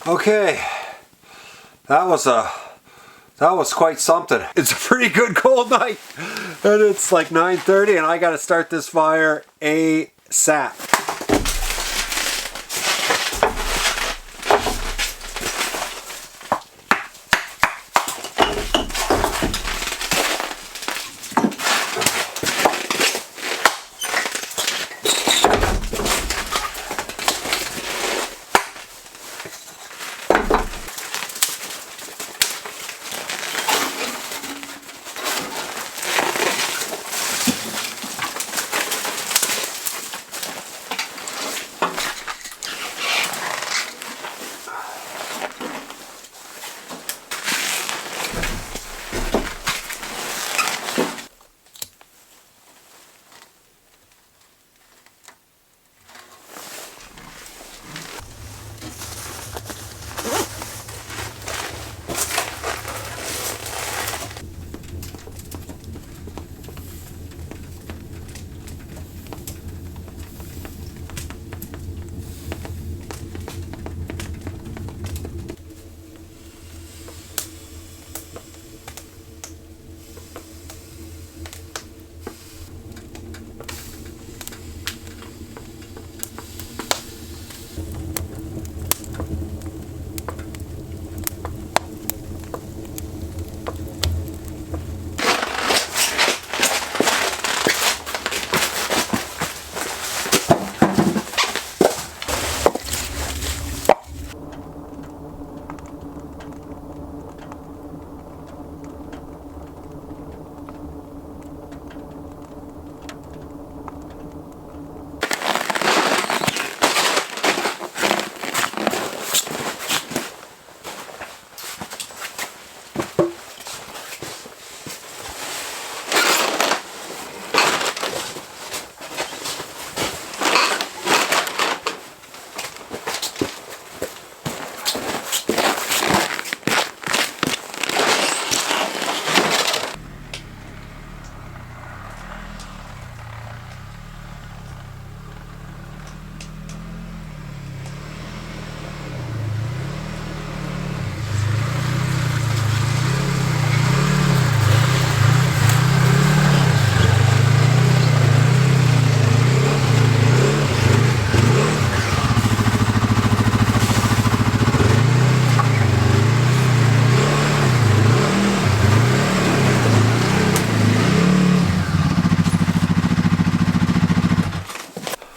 Okay, that was quite something. It's a pretty good cold night, and it's like 9:30, and I got to start this fire ASAP.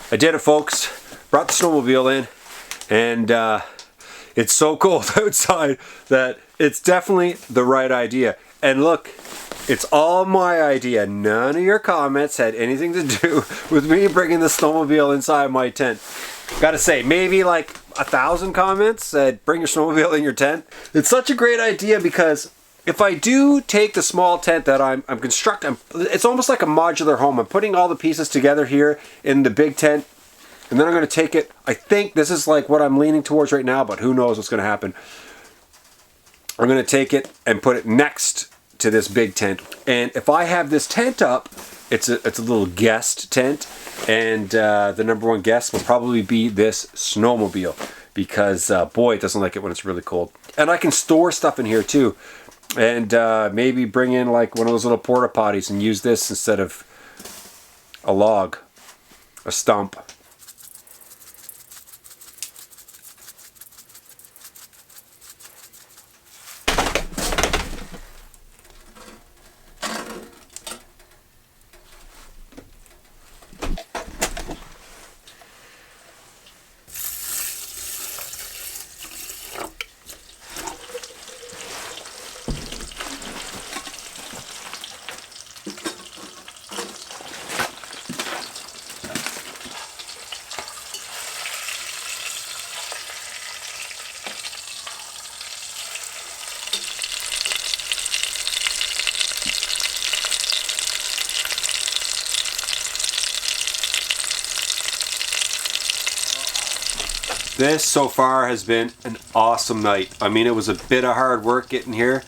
I did it, folks. Brought the snowmobile in, and it's so cold outside that it's definitely the right idea. And look, it's all my idea. None of your comments had anything to do with me bringing the snowmobile inside my tent. Gotta say, maybe like 1,000 comments said bring your snowmobile in your tent. It's such a great idea because if I do take the small tent that I'm constructing, it's almost like a modular home. I'm putting all the pieces together here in the big tent, and then I'm going to take it. I think this is like what I'm leaning towards right now, but who knows what's going to happen. I'm going to take it and put it next to this big tent. And if I have this tent up, it's a little guest tent, and the number one guest will probably be this snowmobile because boy, it doesn't like it when it's really cold. And I can store stuff in here too. And maybe bring in like one of those little porta potties and use this instead of a log, a stump. This so far has been an awesome night. I mean, it was a bit of hard work getting here,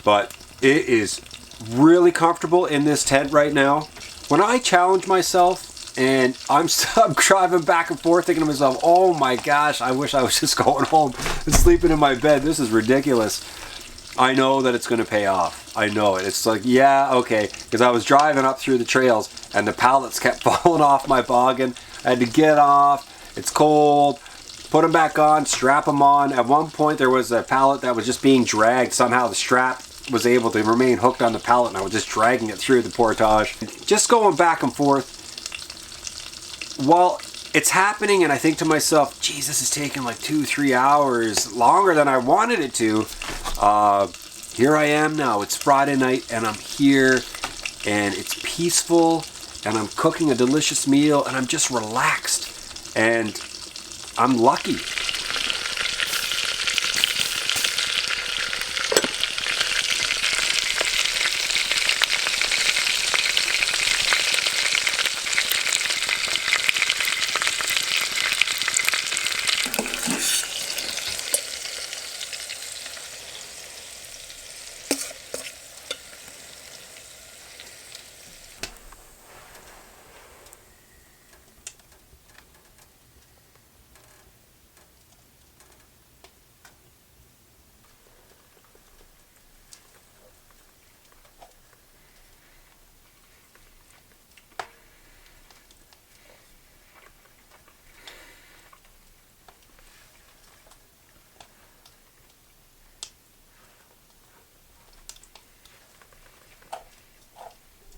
but it is really comfortable in this tent right now. When I challenge myself And I'm driving back and forth thinking to myself, oh my gosh, I wish I was just going home and sleeping in my bed. This is ridiculous. I know that it's going to pay off. I know it. It's like, yeah, okay. Because I was driving up through the trails and the pallets kept falling off my boggin. I had to get off. It's cold. Put them back on, strap them on. At one point there was a pallet that was just being dragged. Somehow the strap was able to remain hooked on the pallet and I was just dragging it through the portage. Just going back and forth. Well, it's happening and I think to myself, geez, this is taking like 2-3 hours longer than I wanted it to. Here I am now. It's Friday night and I'm here and it's peaceful and I'm cooking a delicious meal and I'm just relaxed and I'm lucky.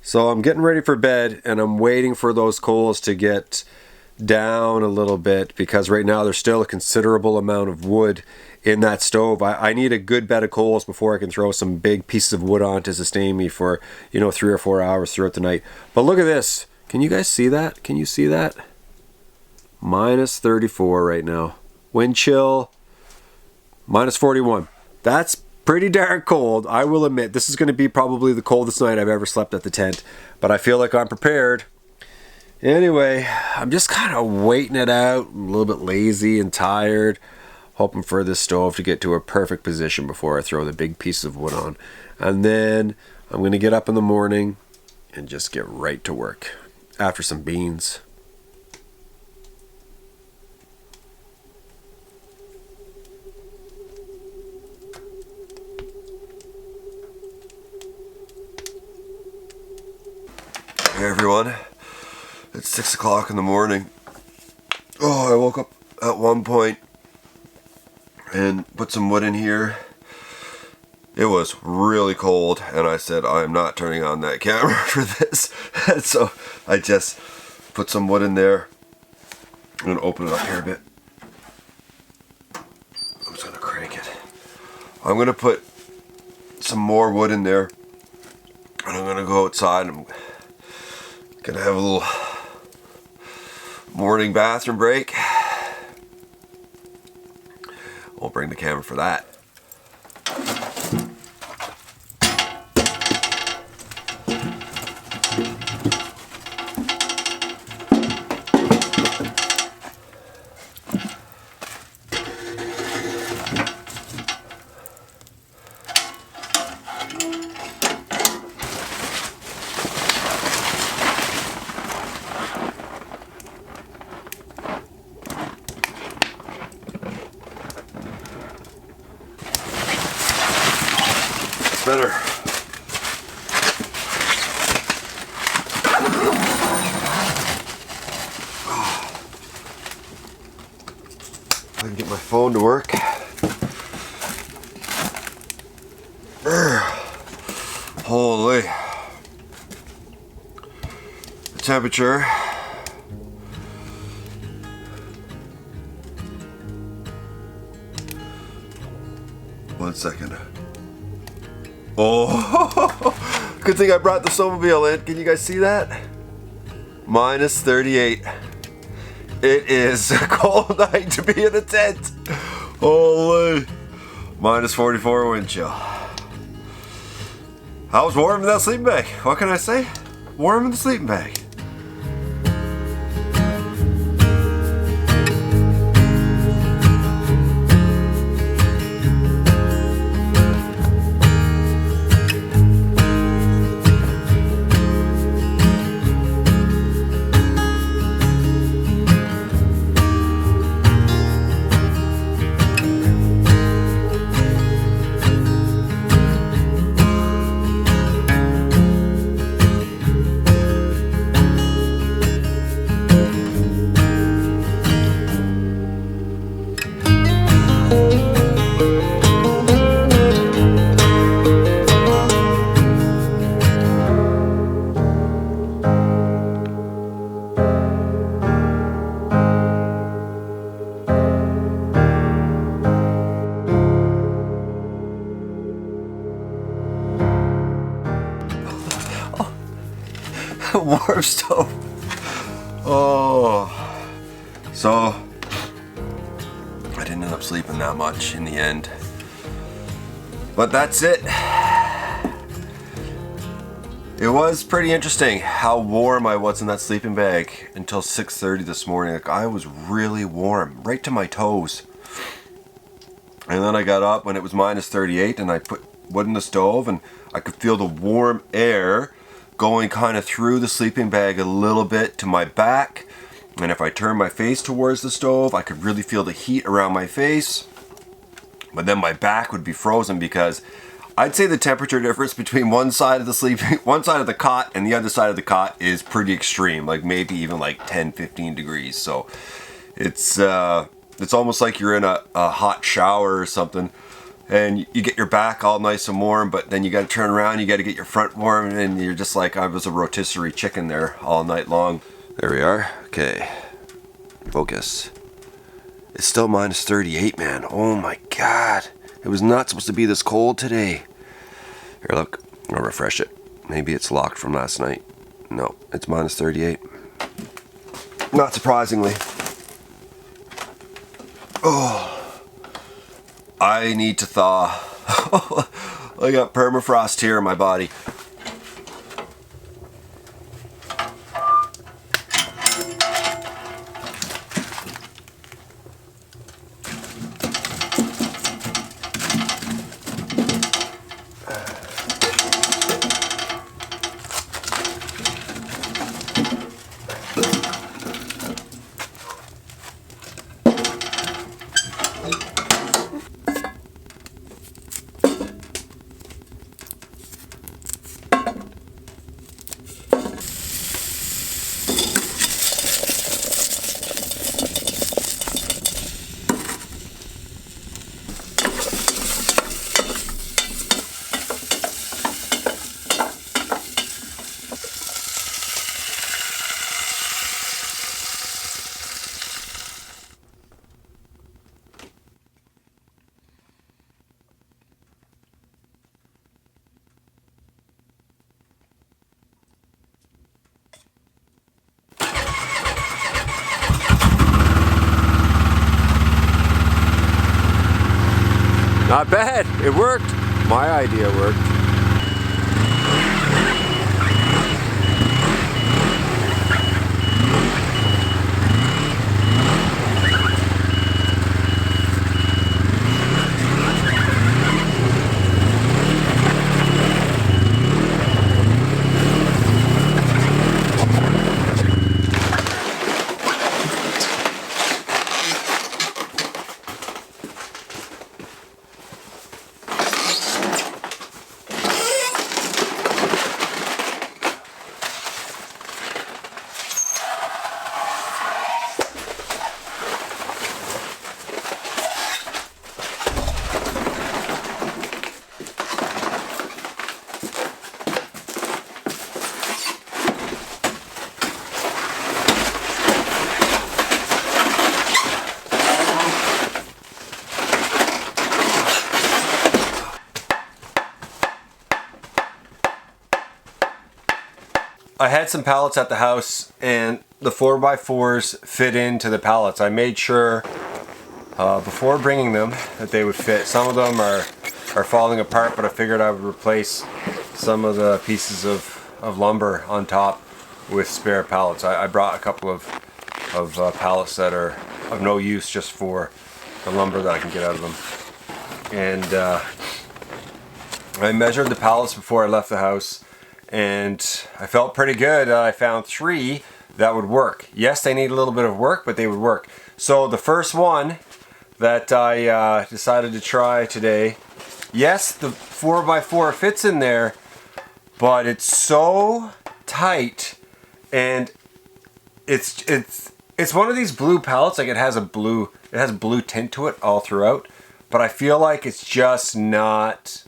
So I'm getting ready for bed and I'm waiting for those coals to get down a little bit because right now there's still a considerable amount of wood in that stove. I need a good bed of coals before I can throw some big pieces of wood on to sustain me for, 3 or 4 hours throughout the night. But look at this. Can you guys see that? Can you see that? Minus 34 right now. Wind chill, minus 41. That's pretty darn cold. I will admit this is going to be probably the coldest night I've ever slept at the tent, but I feel like I'm prepared. Anyway, I'm just kind of waiting it out. I'm a little bit lazy and tired, hoping for this stove to get to a perfect position before I throw the big piece of wood on. And then I'm going to get up in the morning and just get right to work after some beans. Hey everyone, it's 6 o'clock in the morning. Oh, I woke up at one point and put some wood in here. It was really cold and I said I'm not turning on that camera for this. And so I just put some wood in there. I'm going to open it up here a bit. I'm just going to crank it. I'm going to put some more wood in there and I'm going to go outside and gonna have a little morning bathroom break. Won't bring the camera for that. Better. I can get my phone to work. Holy. The temperature. One second. Oh, good thing I brought the snowmobile in. Can you guys see that? Minus 38. It is a cold night to be in a tent. Holy. Minus 44 wind chill. I was warm in that sleeping bag. What can I say? Warm in the sleeping bag. Warm stove. Oh. So, I didn't end up sleeping that much in the end. But that's it. It was pretty interesting how warm I was in that sleeping bag until 6:30 this morning. Like, I was really warm, right to my toes. And then I got up when it was -38 and I put wood in the stove and I could feel the warm air going kind of through the sleeping bag a little bit to my back. And if I turned my face towards the stove, I could really feel the heat around my face. But then my back would be frozen because I'd say the temperature difference between one side of the cot and the other side of the cot is pretty extreme, like maybe even like 10-15 degrees. So it's almost like you're in a hot shower or something, and you get your back all nice and warm, but then you got to turn around, you got to get your front warm, and you're just like I was a rotisserie chicken there all night long. There we are. Okay, focus. It's still -38, man. Oh my god. It was not supposed to be this cold today. Here, look. I'll refresh it. Maybe it's locked from last night. No, it's -38. Not surprisingly. Oh. I need to thaw. I got permafrost here in my body. Not bad, it worked. My idea worked. I had some pallets at the house and the 4x4s fit into the pallets. I made sure before bringing them that they would fit. Some of them are falling apart, but I figured I would replace some of the pieces of lumber on top with spare pallets. I brought a couple of pallets that are of no use just for the lumber that I can get out of them. And I measured the pallets before I left the house, and I felt pretty good. I found 3 that would work. Yes, they need a little bit of work, but they would work. So the first one that I decided to try today, yes, the 4x4 fits in there, but it's so tight, and it's one of these blue pallets. Like it has a blue tint to it all throughout, but I feel like it's just not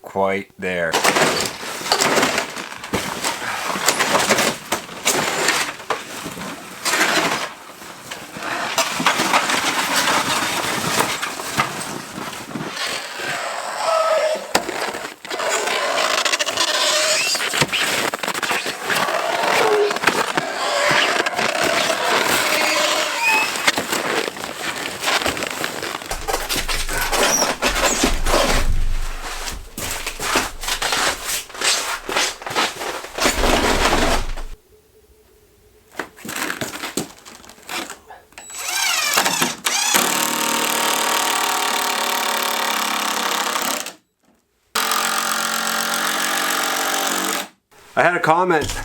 quite there. I had a comment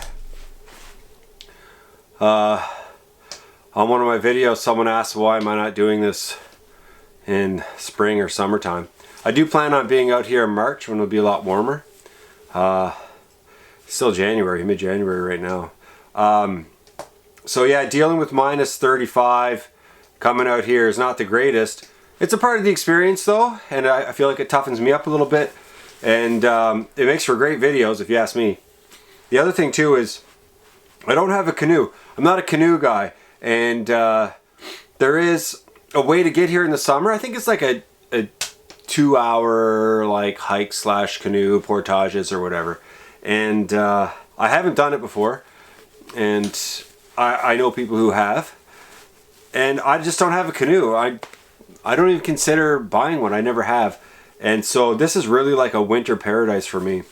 on one of my videos. Someone asked, why am I not doing this in spring or summertime? I do plan on being out here in March when it'll be a lot warmer. Still January, mid-January right now. So yeah, dealing with minus 35 coming out here is not the greatest. It's a part of the experience though, and I feel like it toughens me up a little bit, and it makes for great videos if you ask me. The other thing too is I don't have a canoe. I'm not a canoe guy, and there is a way to get here in the summer. I think it's like a 2-hour like hike / canoe portages or whatever, and I haven't done it before, and I know people who have, and I just don't have a canoe. I don't even consider buying one. I never have, and so this is really like a winter paradise for me.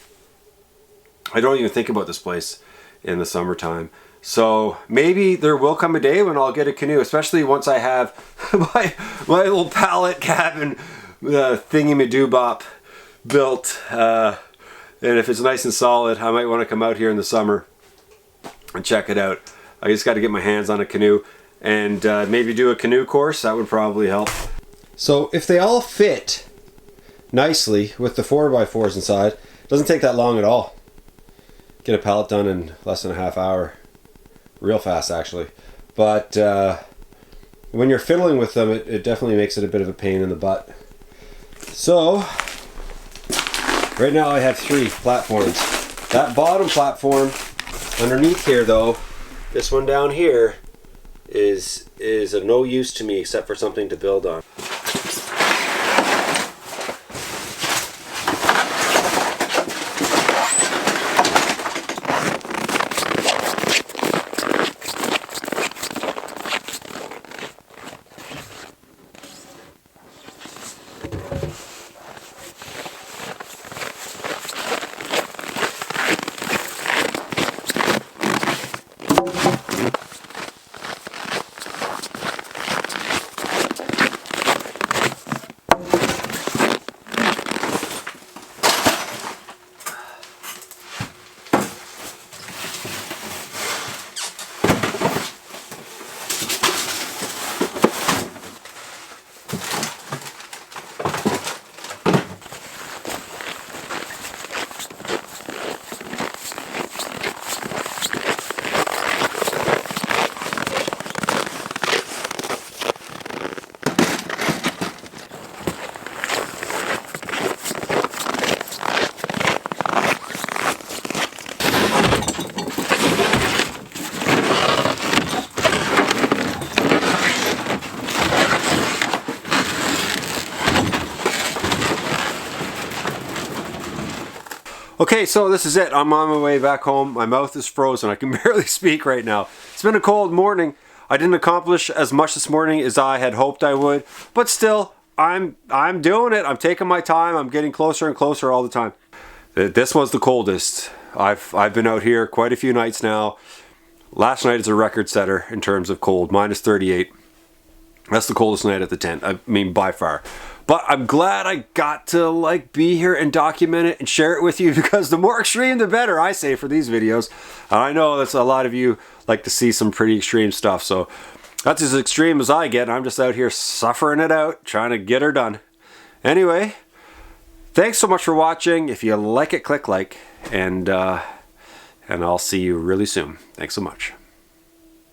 I don't even think about this place in the summertime. So maybe there will come a day when I'll get a canoe, especially once I have my little pallet cabin thingy-ma-doo-bop built. And if it's nice and solid, I might want to come out here in the summer and check it out. I just got to get my hands on a canoe and maybe do a canoe course. That would probably help. So if they all fit nicely with the 4x4s inside, it doesn't take that long at all. Get a pallet done in less than a half hour. Real fast actually. But when you're fiddling with them, it definitely makes it a bit of a pain in the butt. So right now I have 3 platforms. That bottom platform underneath here though, this one down here, is of no use to me except for something to build on. Okay, so this is it. I'm on my way back home. My mouth is frozen. I can barely speak right now. It's been a cold morning. I didn't accomplish as much this morning as I had hoped I would, but still, I'm doing it. I'm taking my time. I'm getting closer and closer all the time. This was the coldest. I've been out here quite a few nights now. Last night is a record setter in terms of cold, minus 38. That's the coldest night at the tent. I mean, by far. But I'm glad I got to like be here and document it and share it with you, because the more extreme the better, I say, for these videos. And I know that's a lot of you like to see some pretty extreme stuff, so that's as extreme as I get. I'm just out here suffering it out, trying to get her done. Anyway, thanks so much for watching. If you like it, click like, and I'll see you really soon. Thanks so much.